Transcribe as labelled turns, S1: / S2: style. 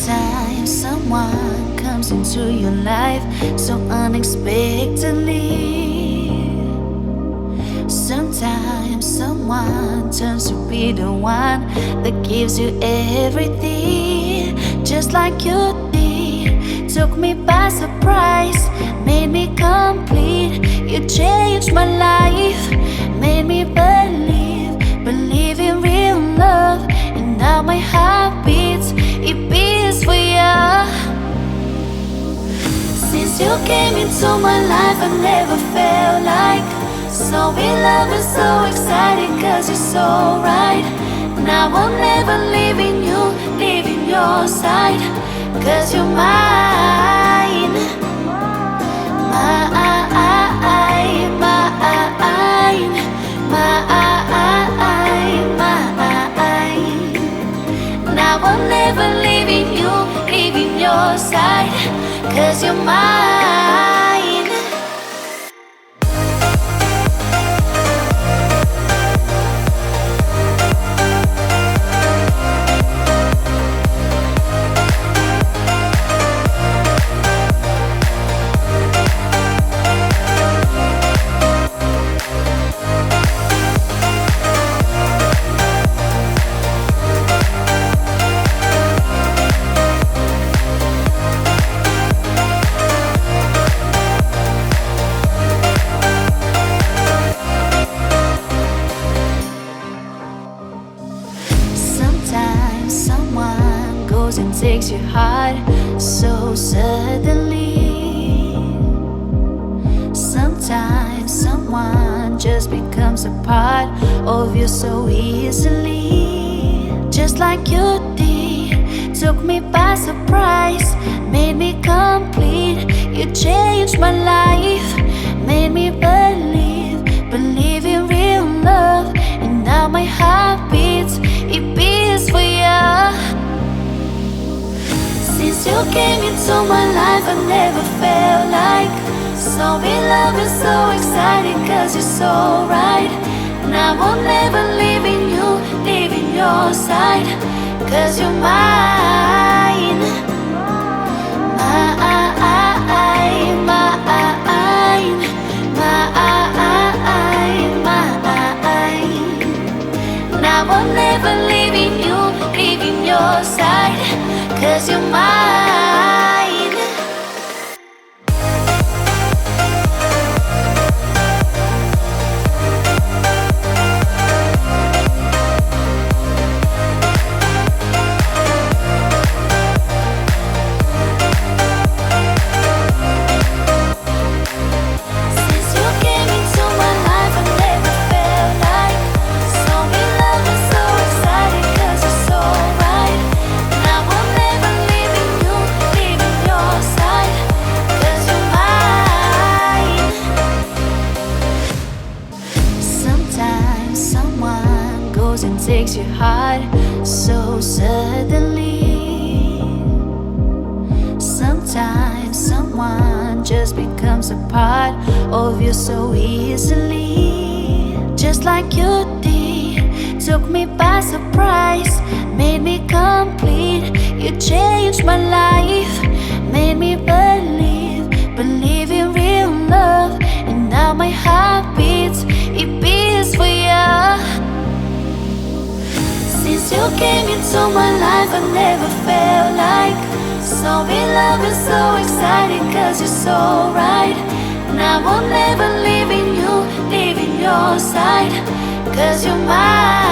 S1: Sometimes someone comes into your life so unexpectedly. Sometimes someone turns to be the one that gives you everything, just like you did. Took me by surprise, made me complete. You changed my life, made me believe in real love. And now my heart beats, it beats for you. Since you came into my life, I never felt like so in love and so excited, cause you're so right. Now I'm never leaving you, leaving your side, cause you're mine. Mine, mine, mine. Now I'm never leaving you, leaving your side, cause you're mine. Someone goes and takes your heart so suddenly. Sometimes someone just becomes a part of you so easily, just like you did. Took me by surprise, made me complete. You changed my life, made me believe in real love. And now my heart beats, it beats for you. Since you came into my life, I never felt like so in love and so excited, cause you're so right. Now I'm never leaving you, leaving your side, cause you're mine. Mine, mine, mine. Now I'm never leaving you, leaving your side, cause you're mine. And takes your heart so suddenly. Sometimes someone just becomes a part of you so easily, just like you did. Took me by surprise, made me complete. You changed my life, made me believe in real love. And now my heart beats, it beats for you. Since you came into my life, I never felt like so in love and so excited, cause you're so right. Now I'm never leaving you, leaving your side, cause you're mine.